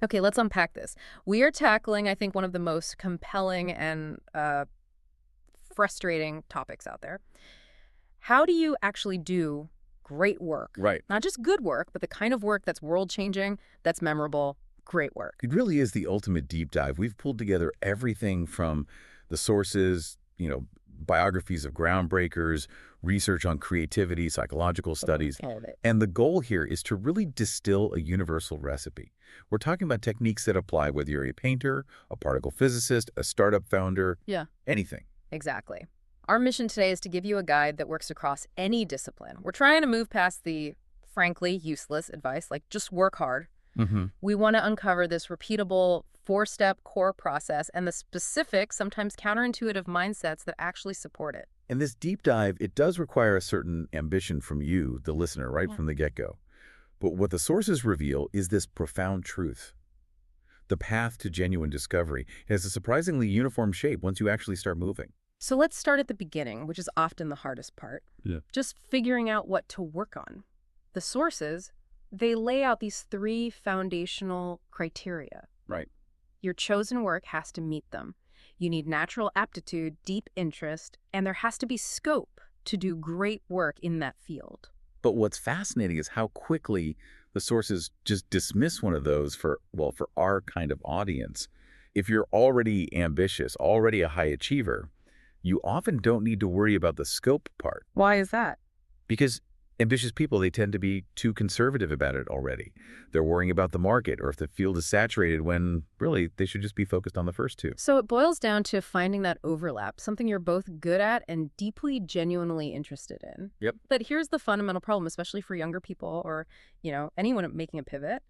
Okay, let's unpack this. We are tackling, I think, one of the most compelling and frustrating topics out there. How do you actually do great work? Right. Not just good work, but the kind of work that's world-changing, that's memorable, great work. It really is the ultimate deep dive. We've pulled together everything from the sources, biographies of groundbreakers, research on creativity, psychological studies. All of it. And the goal here is to really distill a universal recipe. We're talking about techniques that apply whether you're a painter, a particle physicist, a startup founder, Yeah, anything. exactly. Our mission today is to give you a guide that works across any discipline. We're trying to move past the, frankly, useless advice, like just work hard. Mm-hmm. We want to uncover this repeatable four-step core process and the specific, sometimes counterintuitive mindsets that actually support it. And this deep dive, it does require a certain ambition from you, the listener, right Yeah. from the get-go. But what the sources reveal is this profound truth. The path to genuine discovery has a surprisingly uniform shape once you actually start moving. So let's start at the beginning, which is often the hardest part. Yeah. Just figuring out what to work on. The sources, they lay out these three foundational criteria. Right. Your chosen work has to meet them. You need natural aptitude, deep interest, and there has to be scope to do great work in that field. But what's fascinating is how quickly the sources just dismiss one of those for our kind of audience. If you're already ambitious, already a high achiever, you often don't need to worry about the scope part. Why is that? Because ambitious people, they tend to be too conservative about it already. They're worrying about the market or if the field is saturated when really they should just be focused on the first two. So it boils down to finding that overlap, something you're both good at and deeply, genuinely interested in. Yep. But here's the fundamental problem, especially for younger people or, anyone making a pivot.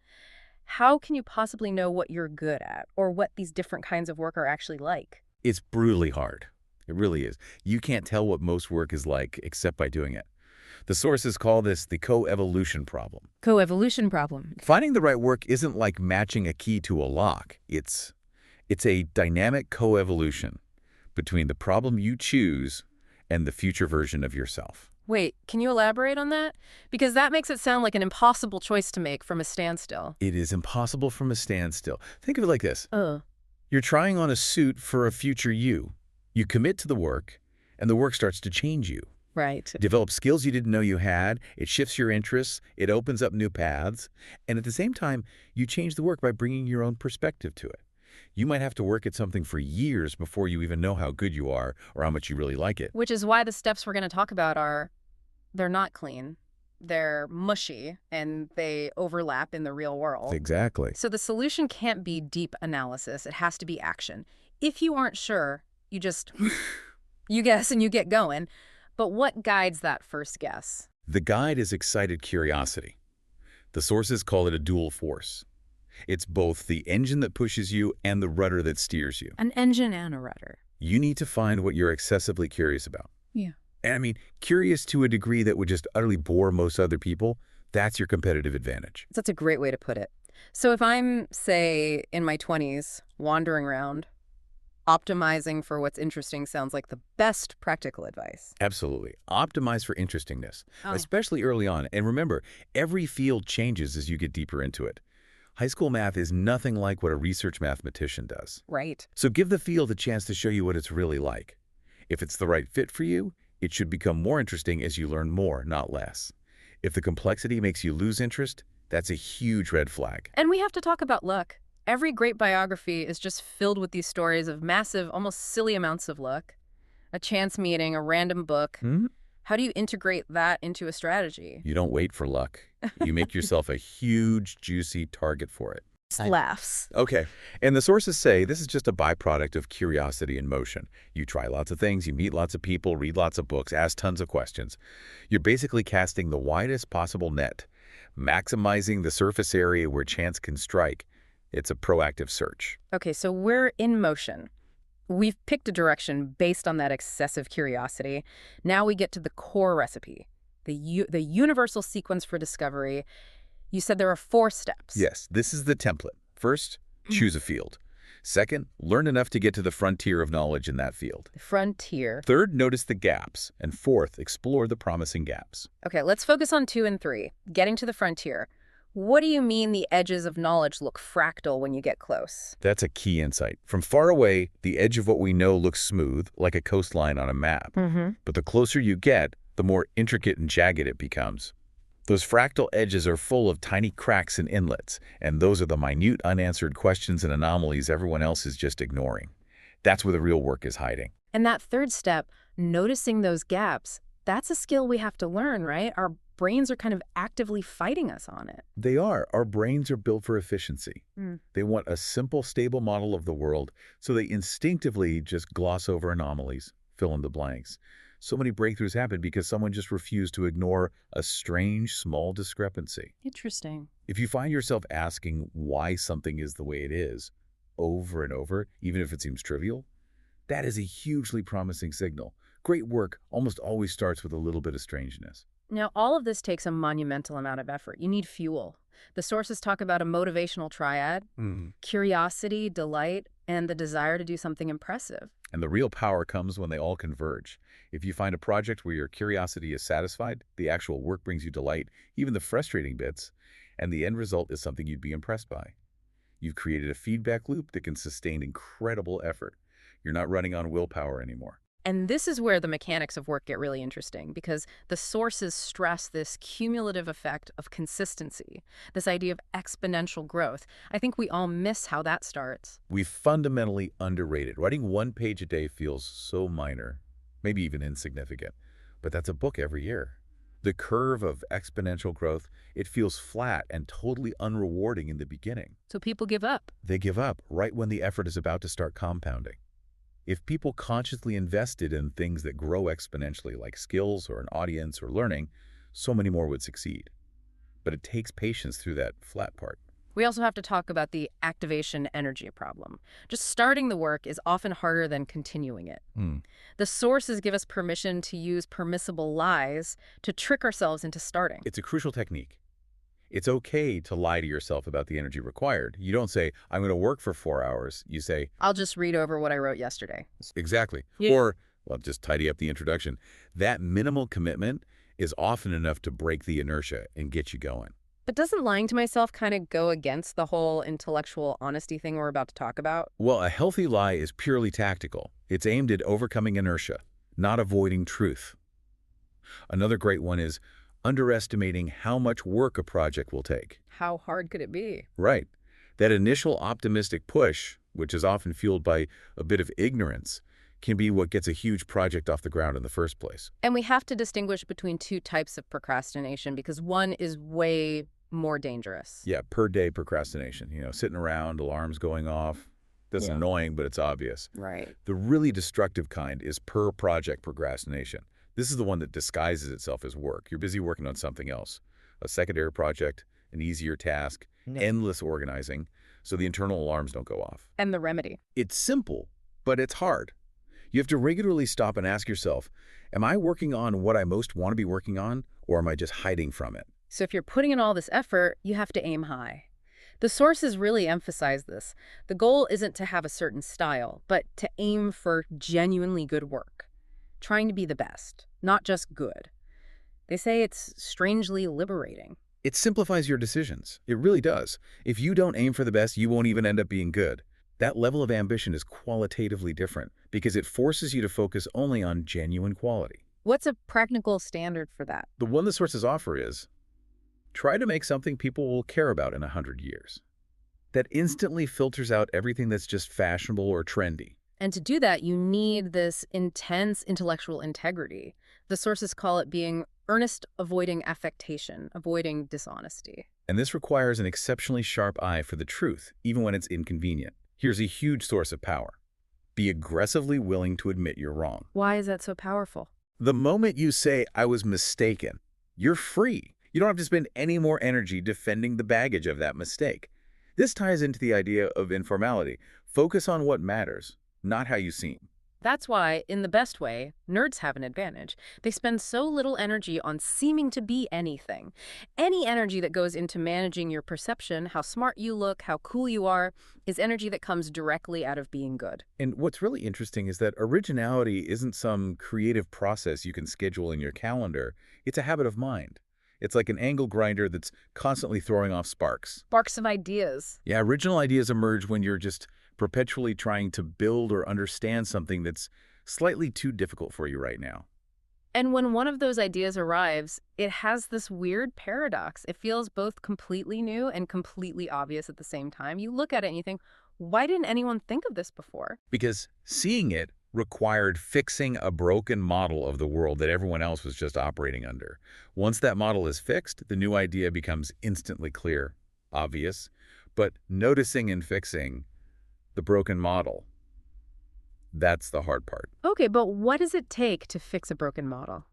How can you possibly know what you're good at or what these different kinds of work are actually like? It's brutally hard. It really is. You can't tell what most work is like except by doing it. The sources call this the coevolution problem. Coevolution problem. Finding the right work isn't like matching a key to a lock. It's a dynamic coevolution between the problem you choose and the future version of yourself. Wait, can you elaborate on that? Because that makes it sound like an impossible choice to make from a standstill. It is impossible from a standstill. Think of it like this. Uh, You're trying on a suit for a future you. You commit to the work, and the work starts to change you. right. Develop skills you didn't know you had, it shifts your interests, it opens up new paths, and at the same time, you change the work by bringing your own perspective to it. You might have to work at something for years before you even know how good you are or how much you really like it. Which is why the steps we're going to talk about they're not clean, they're mushy, and they overlap in the real world. Exactly. So the solution can't be deep analysis, it has to be action. If you aren't sure, you just, you guess and you get going. But what guides that first guess? The guide is excited curiosity. The sources call it a dual force. It's both the engine that pushes you and the rudder that steers you. An engine and a rudder. You need to find what you're excessively curious about. Yeah. And I mean, curious to a degree that would just utterly bore most other people, that's your competitive advantage. That's a great way to put it. So if I'm, say, in my 20s, wandering around, optimizing for what's interesting sounds like the best practical advice. Absolutely. Optimize for interestingness, Oh. especially early on. And remember, every field changes as you get deeper into it. High school math is nothing like what a research mathematician does. Right. So give the field a chance to show you what it's really like. If it's the right fit for you, it should become more interesting as you learn more, not less. If the complexity makes you lose interest, that's a huge red flag. And we have to talk about luck. Every great biography is just filled with these stories of massive, almost silly amounts of luck. A chance meeting, a random book. How do you integrate that into a strategy? You don't wait for luck. You make yourself a huge, juicy target for it. Laughs. Okay. And the sources say this is just a byproduct of curiosity in motion. You try lots of things, you meet lots of people, read lots of books, ask tons of questions. You're basically casting the widest possible net, maximizing the surface area where chance can strike. It's a proactive search. Okay, so we're in motion. We've picked a direction based on that excessive curiosity. Now we get to the core recipe, the universal sequence for discovery. You said there are 4 steps. Yes, this is the template. First, choose a field. Second, learn enough to get to the frontier of knowledge in that field. The frontier. Third, notice the gaps. And fourth, explore the promising gaps. Okay, let's focus on 2 and 3. Getting to the frontier. What do you mean the edges of knowledge look fractal when you get close? That's a key insight. From far away, the edge of what we know looks smooth, like a coastline on a map. Mm-hmm. But the closer you get, the more intricate and jagged it becomes. Those fractal edges are full of tiny cracks and inlets, and those are the minute unanswered questions and anomalies everyone else is just ignoring. That's where the real work is hiding. And that third step, noticing those gaps, that's a skill we have to learn, right? Our brains are kind of actively fighting us on it. They are. Our brains are built for efficiency. Mm. They want a simple, stable model of the world, so they instinctively just gloss over anomalies, fill in the blanks. So many breakthroughs happen because someone just refused to ignore a strange, small discrepancy. Interesting. If you find yourself asking why something is the way it is over and over, even if it seems trivial, that is a hugely promising signal. Great work almost always starts with a little bit of strangeness. Now, all of this takes a monumental amount of effort. You need fuel. The sources talk about a motivational triad, curiosity, delight, and the desire to do something impressive. And the real power comes when they all converge. If you find a project where your curiosity is satisfied, the actual work brings you delight, even the frustrating bits, and the end result is something you'd be impressed by. You've created a feedback loop that can sustain incredible effort. You're not running on willpower anymore. And this is where the mechanics of work get really interesting, because the sources stress this cumulative effect of consistency, this idea of exponential growth. I think we all miss how that starts. We fundamentally underrated. Writing one page a day feels so minor, maybe even insignificant, but that's a book every year. The curve of exponential growth, it feels flat and totally unrewarding in the beginning. So people give up. They give up right when the effort is about to start compounding. If people consciously invested in things that grow exponentially, like skills or an audience or learning, so many more would succeed. But it takes patience through that flat part. We also have to talk about the activation energy problem. Just starting the work is often harder than continuing it. The sources give us permission to use permissible lies to trick ourselves into starting. It's a crucial technique. It's okay to lie to yourself about the energy required. You don't say, I'm going to work for 4 hours. You say, I'll just read over what I wrote yesterday. exactly. Yeah. Or, well, just tidy up the introduction. That minimal commitment is often enough to break the inertia and get you going. But doesn't lying to myself kind of go against the whole intellectual honesty thing we're about to talk about? Well, a healthy lie is purely tactical. It's aimed at overcoming inertia, not avoiding truth. Another great one is underestimating how much work a project will take. How hard could it be? Right. That initial optimistic push, which is often fueled by a bit of ignorance, can be what gets a huge project off the ground in the first place. And we have to distinguish between two types of procrastination because one is way more dangerous. Yeah, per day procrastination. Sitting around, alarms going off. That's annoying, but it's obvious. Right. The really destructive kind is per project procrastination. This is the one that disguises itself as work. You're busy working on something else, a secondary project, an easier task, endless organizing, so the internal alarms don't go off. And the remedy. It's simple, but it's hard. You have to regularly stop and ask yourself, am I working on what I most want to be working on, or am I just hiding from it? So if you're putting in all this effort, you have to aim high. The sources really emphasize this. The goal isn't to have a certain style, but to aim for genuinely good work. Trying to be the best, not just good. They say it's strangely liberating. It simplifies your decisions. It really does. If you don't aim for the best, you won't even end up being good. That level of ambition is qualitatively different because it forces you to focus only on genuine quality. What's a practical standard for that? The one the sources offer is, try to make something people will care about in 100 years. That instantly filters out everything that's just fashionable or trendy. And to do that, you need this intense intellectual integrity. The sources call it being earnest, avoiding affectation, avoiding dishonesty. And this requires an exceptionally sharp eye for the truth, even when it's inconvenient. Here's a huge source of power. Be aggressively willing to admit you're wrong. Why is that so powerful? The moment you say, I was mistaken, you're free. You don't have to spend any more energy defending the baggage of that mistake. This ties into the idea of informality. Focus on what matters, not how you seem. That's why, in the best way, nerds have an advantage. They spend so little energy on seeming to be anything. Any energy that goes into managing your perception, how smart you look, how cool you are, is energy that comes directly out of being good. And what's really interesting is that originality isn't some creative process you can schedule in your calendar. It's a habit of mind. It's like an angle grinder that's constantly throwing off sparks. Sparks of ideas. Yeah, original ideas emerge when you're just perpetually trying to build or understand something that's slightly too difficult for you right now. And when one of those ideas arrives, it has this weird paradox. It feels both completely new and completely obvious at the same time. You look at it and you think, why didn't anyone think of this before? Because seeing it required fixing a broken model of the world that everyone else was just operating under. Once that model is fixed, the new idea becomes instantly clear, obvious, but noticing and fixing the broken model, that's the hard part. Okay, but what does it take to fix a broken model?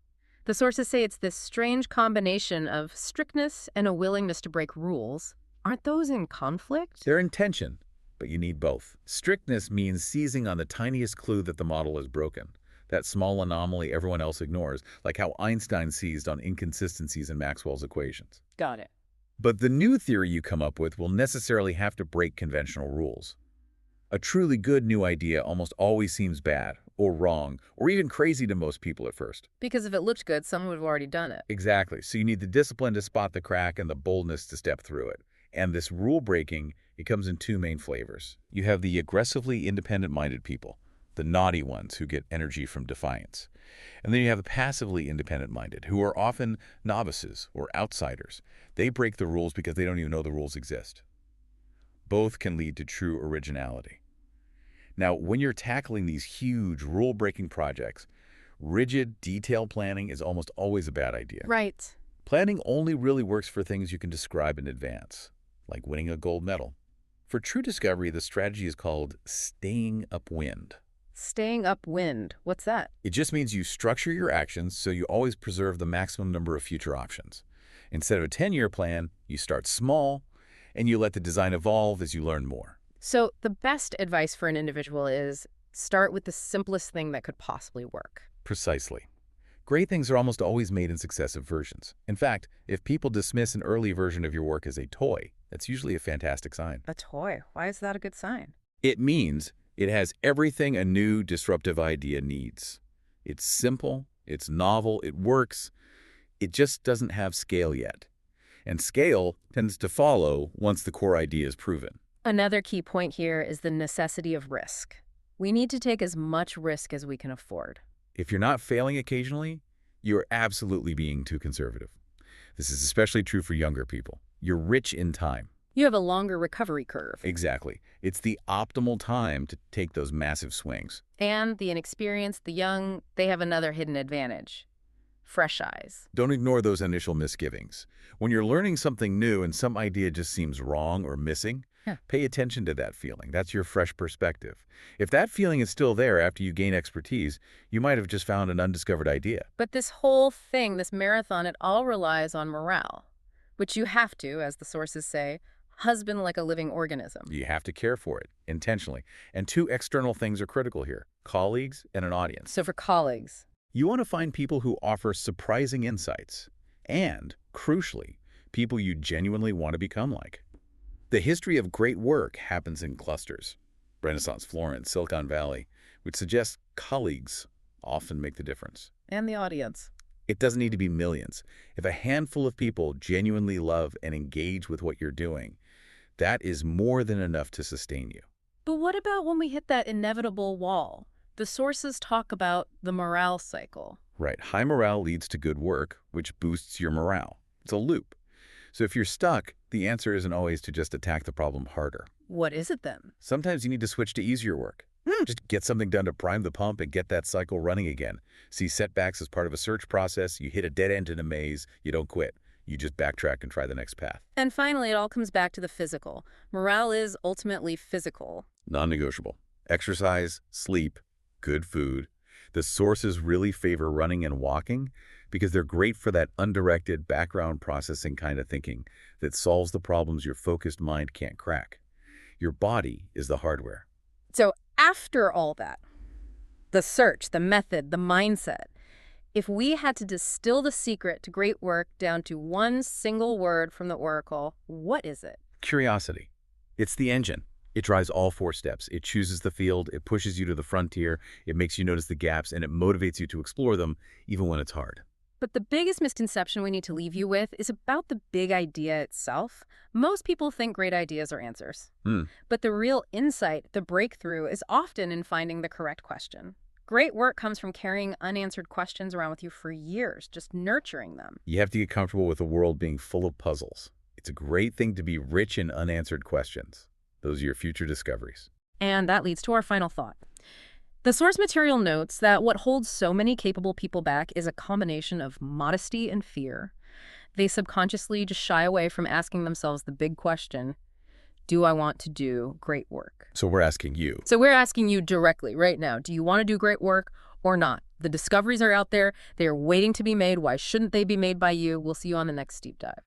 The sources say it's this strange combination of strictness and a willingness to break rules. Aren't those in conflict? They're in tension, but you need both. Strictness means seizing on the tiniest clue that the model is broken, that small anomaly everyone else ignores, like how Einstein seized on inconsistencies in Maxwell's equations. Got it. But the new theory you come up with will necessarily have to break conventional rules. A truly good new idea almost always seems bad, or wrong, or even crazy to most people at first. Because if it looked good, someone would have already done it. Exactly. So you need the discipline to spot the crack and the boldness to step through it. And this rule breaking, it comes in two main flavors. You have the aggressively independent-minded people, the naughty ones who get energy from defiance. And then you have the passively independent-minded, who are often novices or outsiders. They break the rules because they don't even know the rules exist. Both can lead to true originality. Now, when you're tackling these huge rule-breaking projects, rigid, detailed planning is almost always a bad idea. Right. Planning only really works for things you can describe in advance, like winning a gold medal. For true discovery, the strategy is called staying upwind. Staying upwind. What's that? It just means you structure your actions so you always preserve the maximum number of future options. Instead of a 10-year plan, you start small, and you let the design evolve as you learn more. So the best advice for an individual is start with the simplest thing that could possibly work. Precisely. Great things are almost always made in successive versions. In fact, if people dismiss an early version of your work as a toy, that's usually a fantastic sign. A toy? Why is that a good sign? It means it has everything a new disruptive idea needs. It's simple, it's novel, it works. It just doesn't have scale yet. And scale tends to follow once the core idea is proven. Another key point here is the necessity of risk. We need to take as much risk as we can afford. If you're not failing occasionally, you're absolutely being too conservative. This is especially true for younger people. You're rich in time. You have a longer recovery curve. Exactly. It's the optimal time to take those massive swings. And the inexperienced, the young, they have another hidden advantage. Fresh eyes. Don't ignore those initial misgivings. When you're learning something new and some idea just seems wrong or missing, pay attention to that feeling. That's your fresh perspective. If that feeling is still there after you gain expertise, you might have just found an undiscovered idea. But this whole thing, this marathon, it all relies on morale, which you have to, as the sources say, husband like a living organism. You have to care for it, intentionally. And two external things are critical here, colleagues and an audience. So for colleagues, you want to find people who offer surprising insights and, crucially, people you genuinely want to become like. The history of great work happens in clusters. Renaissance Florence, Silicon Valley, which suggests colleagues often make the difference. and the audience. It doesn't need to be millions. If a handful of people genuinely love and engage with what you're doing, that is more than enough to sustain you. But what about when we hit that inevitable wall? The sources talk about the morale cycle. Right. High morale leads to good work, which boosts your morale. It's a loop. So if you're stuck, the answer isn't always to just attack the problem harder. What is it then? Sometimes you need to switch to easier work. Just get something done to prime the pump and get that cycle running again. See setbacks as part of a search process. You hit a dead end in a maze. You don't quit. You just backtrack and try the next path. And finally, it all comes back to the physical. Morale is ultimately physical. Non-negotiable. Exercise, sleep, good food. The sources really favor running and walking because they're great for that undirected background processing kind of thinking that solves the problems your focused mind can't crack. Your body is the hardware. So after all that, the search, the method, the mindset, if we had to distill the secret to great work down to one single word from the Oracle, what is it? Curiosity. It's the engine. It drives all four steps. It chooses the field, it pushes you to the frontier, it makes you notice the gaps, and it motivates you to explore them even when it's hard. But the biggest misconception we need to leave you with is about the big idea itself. Most people think great ideas are answers. Hmm. But the real insight, the breakthrough, is often in finding the correct question. Great work comes from carrying unanswered questions around with you for years, just nurturing them. You have to get comfortable with the world being full of puzzles. It's a great thing to be rich in unanswered questions. Those are your future discoveries. And that leads to our final thought. The source material notes that what holds so many capable people back is a combination of modesty and fear. They subconsciously just shy away from asking themselves the big question, do I want to do great work? So we're asking you. So we're asking you directly right now, do you want to do great work or not? The discoveries are out there. They are waiting to be made. Why shouldn't they be made by you? We'll see you on the next Deep Dive.